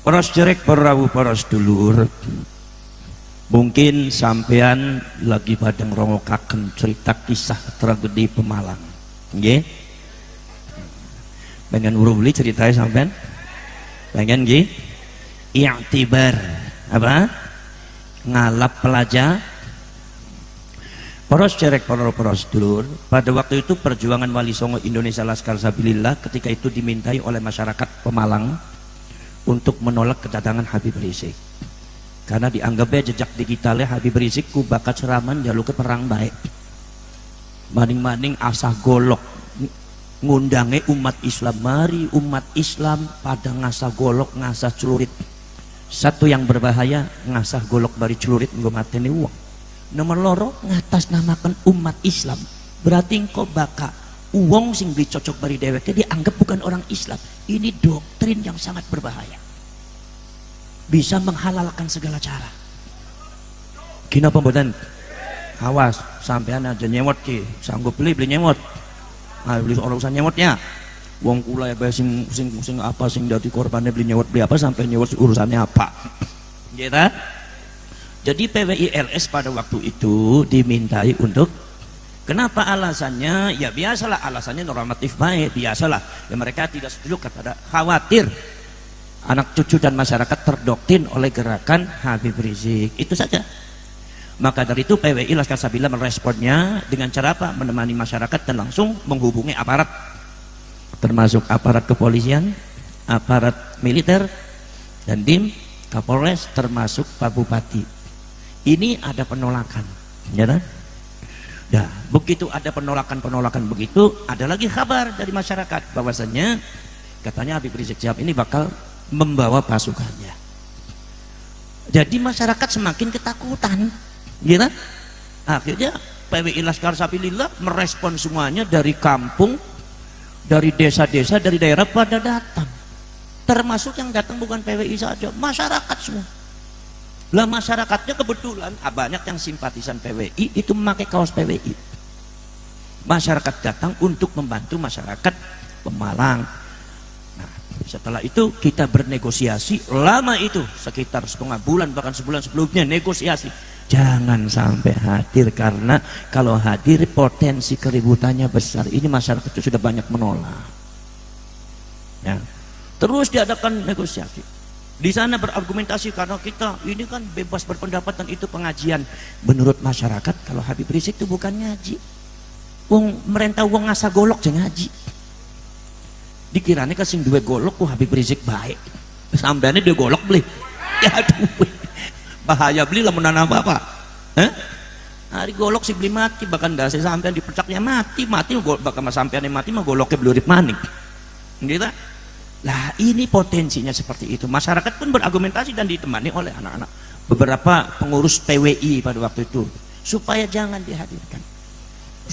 Para sederek, para rawuh, para sedulur, mungkin sampean lagi pada ngrungokaken cerita kisah tragedi Pemalang. Nggih. Pengen uruli ceritanya sampean? Pengen nggih? I'tibar apa? Ngalap pelajar. Para sederek, para sedulur, pada waktu itu perjuangan Wali Songo Indonesia Laskar Sabilillah ketika itu dimintai oleh masyarakat Pemalang untuk menolak kedatangan Habib Rizik, karena dianggapnya jejak digitalnya Habib Rizik ku bakat seraman jaluk ke perang baik maning-maning asah golok ngundange umat Islam, mari umat Islam pada ngasah golok ngasah celurit. Satu yang berbahaya ngasah golok bari celurit nggo mateni wong. Nomor loro ngatas namakan umat Islam, berarti engkau baka uang sing dicocok bari dheweke dianggap bukan orang Islam. Ini doktrin yang sangat berbahaya, bisa menghalalkan segala cara. Kenapa mboten? Awas sampean aja nyewot ki, sanggup beli nyewot. Ah, beli urusan nyewotnya. Wong kula ya sing apa sing dadi korbannya beli nyewot beli apa sampai nyewot urusannya apa. Gitu. Jadi PWI LS pada waktu itu dimintai untuk, kenapa alasannya? Ya biasalah alasannya normatif baik, biasalah. Ya mereka tidak setuju kepada khawatir anak cucu dan masyarakat terdoktrin oleh gerakan Habib Rizik. Itu saja. Maka dari itu PWI Laskar Sabilillah meresponnya dengan cara apa? Menemani masyarakat dan langsung menghubungi aparat, termasuk aparat kepolisian, aparat militer, dan DIM, Kapolres, termasuk Pak Bupati. Ini ada penolakan, ya kan? Ya, begitu ada penolakan begitu, ada lagi kabar dari masyarakat bahwasanya katanya Habib Rizik Syihab ini bakal membawa pasukannya. Jadi masyarakat semakin ketakutan, gitu. Akhirnya PWI Laskar Sabilillah merespon semuanya dari kampung, dari desa-desa, dari daerah pada datang. Termasuk yang datang bukan PWI saja, masyarakat semua. Lah masyarakatnya kebetulan banyak yang simpatisan PWI itu memakai kaos PWI. Masyarakat datang untuk membantu masyarakat Pemalang. Nah, setelah itu kita bernegosiasi lama itu sekitar setengah bulan bahkan sebulan sebelumnya negosiasi. Jangan sampai hadir, karena kalau hadir potensi keributannya besar. Ini masyarakat itu sudah banyak menolak. Ya. Terus diadakan negosiasi. Di sana berargumentasi karena kita ini kan bebas berpendapat dan itu pengajian. Menurut masyarakat kalau Habib Rizik itu bukan ngaji. Wong merentah wong ngasa golok jeung ngaji. Dikirane ka sing duwe golok ku Habib Rizik baik. Sampeane duwe golok beli. Ya aduh. Bahaya beli lamun ana apa? Hah? Hari golok si beli mati bahkan dase sampean dipecaknya mati bakal sampean mati mah goloknya blurip maning. Gitu. Lah ini potensinya seperti itu. Masyarakat pun berargumentasi dan ditemani oleh anak-anak beberapa pengurus PWI pada waktu itu supaya jangan dihadirkan.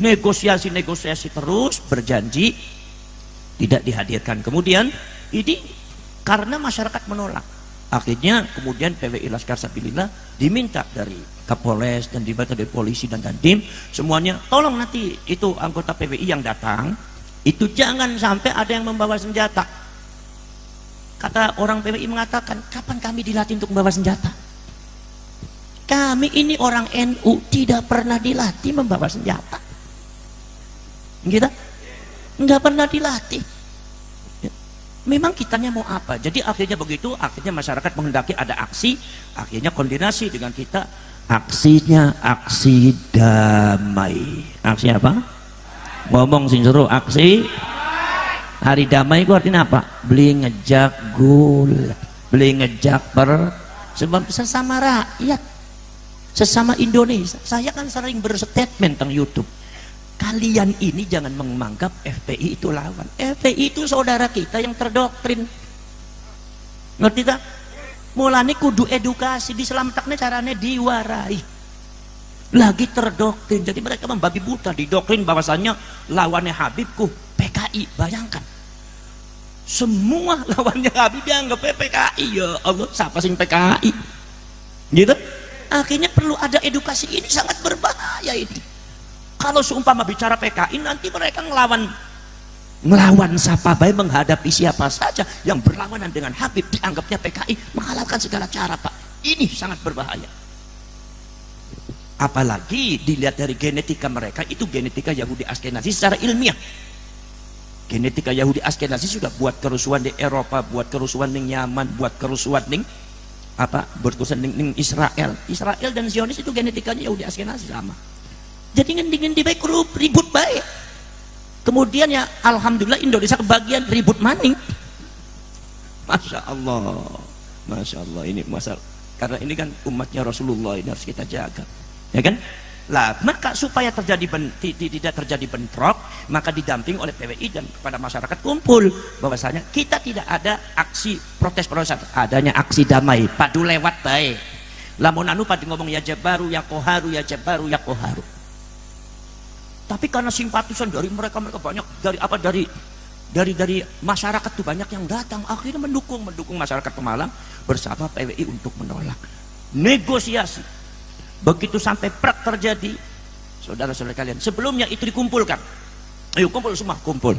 Negosiasi terus berjanji tidak dihadirkan. Kemudian ini karena masyarakat menolak, akhirnya kemudian PWI Laskar Sabilillah diminta dari Kapolres dan diminta dari polisi dan Dandim semuanya, tolong nanti itu anggota PWI yang datang itu jangan sampai ada yang membawa senjata. Kata orang PWI mengatakan, kapan kami dilatih untuk membawa senjata? Kami ini orang NU tidak pernah dilatih membawa senjata. Gitu? Nggak pernah dilatih. Memang kitanya mau apa? Jadi akhirnya begitu, akhirnya masyarakat menghendaki ada aksi, akhirnya koordinasi dengan kita. Aksinya aksi damai. Aksi apa? Ngomong sing seru, aksi hari damai itu artinya apa? Beli ngejak gula, beli ngejak sebab sesama rakyat, sesama Indonesia. Saya kan sering berstatement tentang YouTube. Kalian ini jangan menganggap FPI itu lawan. FPI itu saudara kita yang terdoktrin. Ngerti tak? Mulane kudu edukasi, diselamatkan caranya diwarai. Lagi terdoktrin, jadi mereka membabi buta, didoktrin bahwasannya lawannya Habibku PKI. Bayangkan, semua lawannya Habib dianggap PKI. Ya Allah, siapa sing PKI? Gitu. Akhirnya perlu ada edukasi, ini sangat berbahaya ini. Kalau seumpama bicara PKI nanti mereka ngelawan ngelawan siapa baik, menghadapi siapa saja yang berlawanan dengan Habib dianggapnya PKI menghalalkan segala cara, Pak. Ini sangat berbahaya. Apalagi dilihat dari genetika mereka, itu genetika Yahudi Askenazi secara ilmiah. Genetika Yahudi Askenazi sudah buat kerusuhan di Eropa, buat kerusuhan di Yaman, buat kerusuhan di berkerusuhan di Israel. Israel dan Zionis itu genetikanya Yahudi Askenazi sama. Jadi ngendingin di baik ribut baik. Kemudian ya alhamdulillah Indonesia kebagian ribut maning. Masya Allah, Masya Allah, ini masalah. Karena ini kan umatnya Rasulullah, ini harus kita jaga, ya kan? Lah, maka supaya tidak terjadi bentrok, maka didamping oleh PWI dan kepada masyarakat kumpul bahwasanya kita tidak ada aksi protes, adanya aksi damai. Padu lewat baik. Lamun anu padu ngomong ya Jabaru, ya Koharu, ya Jabaru, ya Koharu. Tapi karena simpatisan dari mereka banyak, dari masyarakat tuh banyak yang datang, akhirnya mendukung masyarakat Pemalang bersama PWI untuk menolak negosiasi. Begitu sampai prak terjadi, saudara-saudara kalian, sebelumnya itu dikumpulkan, ayo kumpul semua, kumpul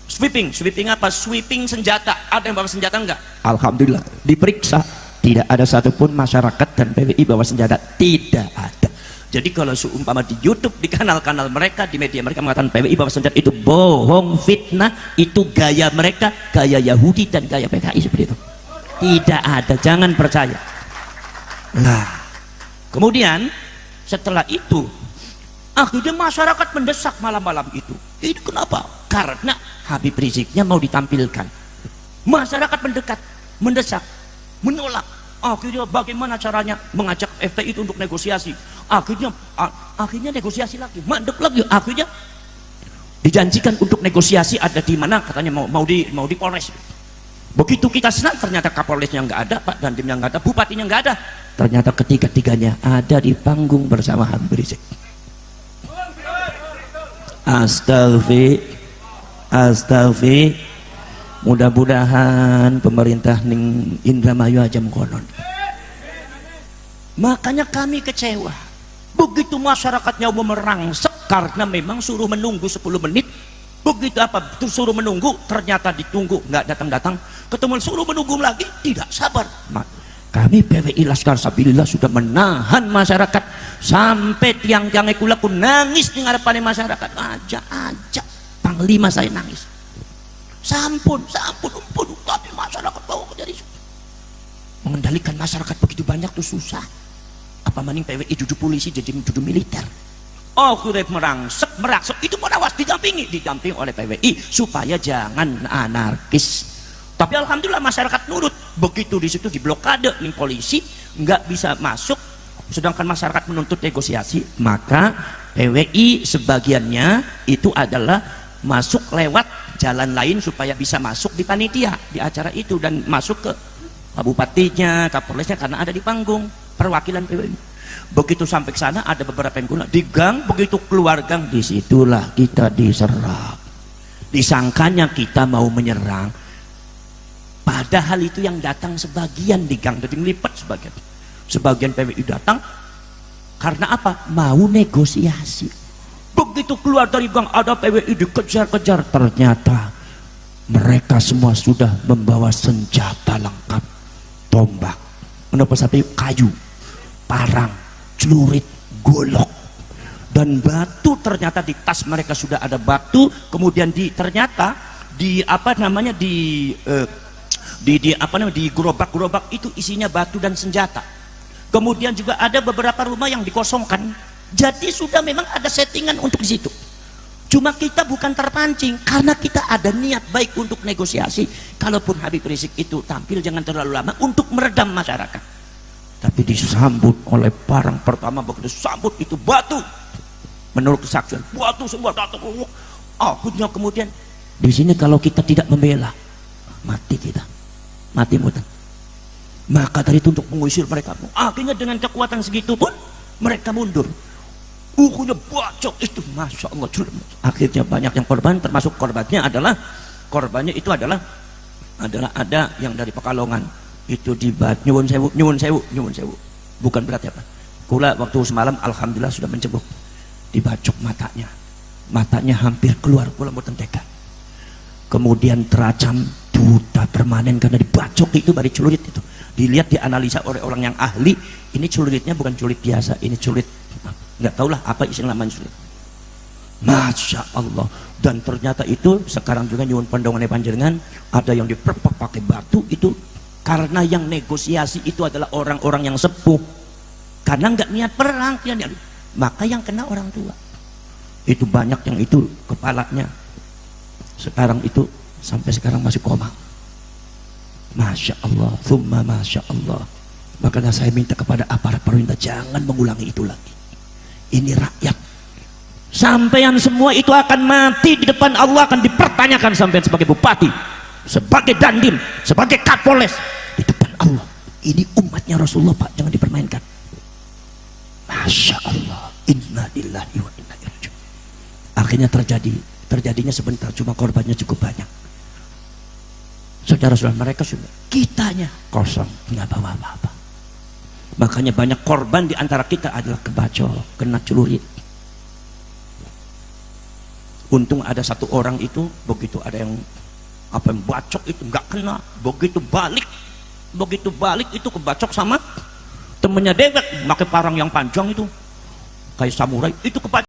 sweeping apa? Sweeping senjata. Ada yang bawa senjata enggak? Alhamdulillah diperiksa, tidak ada satupun masyarakat dan PWI bawa senjata, tidak ada. Jadi kalau seumpama di YouTube, di kanal-kanal mereka, di media mereka mengatakan PWI bawa senjata, itu bohong, fitnah, itu gaya mereka, gaya Yahudi dan gaya PKI seperti itu. Tidak ada, jangan percaya. Nah, kemudian setelah itu akhirnya masyarakat mendesak malam-malam itu. Ini kenapa? Karena Habib Riziknya mau ditampilkan. Masyarakat mendesak, menolak. Akhirnya bagaimana caranya mengajak FPI itu untuk negosiasi? Akhirnya negosiasi lagi, mandek lagi. Akhirnya dijanjikan untuk negosiasi ada di mana, katanya mau di Polres. Begitu kita senang, ternyata Kapolresnya nggak ada, Pak Dandimnya nggak ada, Bupatinya nggak ada. Ternyata ketiga-tiganya ada di panggung bersama Habib Rizik. Astagfirullah. Mudah-mudahan pemerintah ning Indramayu aja mengkonon. Makanya kami kecewa. Begitu masyarakatnya mau merangsek karena memang suruh menunggu 10 menit. Begitu suruh menunggu, ternyata ditunggu nggak datang-datang. Ketemu suruh menunggu lagi, tidak sabar. Kami PWI Laskar Sabilillah sudah menahan masyarakat sampai tiang-tiang kula pun nangis di hadapan masyarakat. Aja Panglima saya nangis. Sampun, tapi masyarakat bawa jadi mengendalikan masyarakat begitu banyak tuh susah. Apa maning PWI duduk polisi jadi duduk militer. Oh, kurep merangsek itu menawas didampingi oleh PWI supaya jangan anarkis. Tapi alhamdulillah masyarakat nurut. Begitu di situ diblokade nih polisi, nggak bisa masuk. Sedangkan masyarakat menuntut negosiasi, maka PWI sebagiannya itu adalah masuk lewat jalan lain supaya bisa masuk di panitia di acara itu dan masuk ke bupatinya, kapolresnya karena ada di panggung perwakilan PWI. Begitu sampai ke sana ada beberapa yang guna di gang, begitu keluar gang disitulah kita diserang. Disangkanya kita mau menyerang, padahal itu yang datang sebagian di gang, jadi ngelipat sebagian PWI datang karena apa? Mau negosiasi. Begitu keluar dari gang ada PWI dikejar-kejar, ternyata mereka semua sudah membawa senjata lengkap, tombak, menapa sampai kayu, parang, celurit, golok dan batu. Ternyata di tas mereka sudah ada batu. Kemudian ternyata di gerobak-gerobak itu isinya batu dan senjata. Kemudian juga ada beberapa rumah yang dikosongkan. Jadi sudah memang ada settingan untuk di situ. Cuma kita bukan terpancing karena kita ada niat baik untuk negosiasi. Kalaupun Habib Rizik itu tampil jangan terlalu lama untuk meredam masyarakat. Tapi disambut oleh parang pertama, begitu sambut itu batu. Menurut kesaksian batu semua datang. Akhirnya kemudian di sini kalau kita tidak membela, mati kita, mati mutan. Maka dari itu untuk mengusir mereka, akhirnya dengan kekuatan segitu pun mereka mundur. Ukunya bacok itu, masya Allah. Akhirnya banyak yang korban, termasuk korbannya adalah ada yang dari Pekalongan itu nyuwun sewu, bukan berarti apa. Kula waktu semalam alhamdulillah sudah mencebok, dibacok matanya hampir keluar, kula mboten tega. kemudian terancam buta permanen karena dibacok itu dari celurit itu. Dilihat, dianalisa oleh orang yang ahli, ini celuritnya bukan celurit biasa, ini celurit nggak tahulah apa istilah namanya celurit. Masya Allah. Dan ternyata itu sekarang juga nyuwun pandongan panjenengan ada yang diperpak pakai batu itu, karena yang negosiasi itu adalah orang-orang yang sepuh, karena nggak niat perang ya, maka yang kena orang tua. Itu banyak yang itu kepalanya sekarang itu sampai sekarang masih koma. Masya Allah, thumma masya Allah. Makanya saya minta kepada aparat pemerintah jangan mengulangi itu lagi. Ini rakyat, sampean semua itu akan mati di depan Allah, akan dipertanyakan sampean sebagai bupati, sebagai dandim, sebagai kapolres di depan Allah. Ini umatnya Rasulullah Pak, jangan dipermainkan. Masya Allah, inna lillahi wa inna ilaihi raji'un. Akhirnya terjadinya sebentar, cuma korbannya cukup banyak. Saudara-saudara, mereka sudah, kitanya kosong, nggak bawa apa-apa. Makanya banyak korban di antara kita adalah kebacok, kena celurit. Untung ada satu orang itu, begitu ada yang apa yang bacok itu nggak kena, begitu balik itu kebacok sama temennya dewek, pakai parang yang panjang itu kayak samurai, itu kebacok.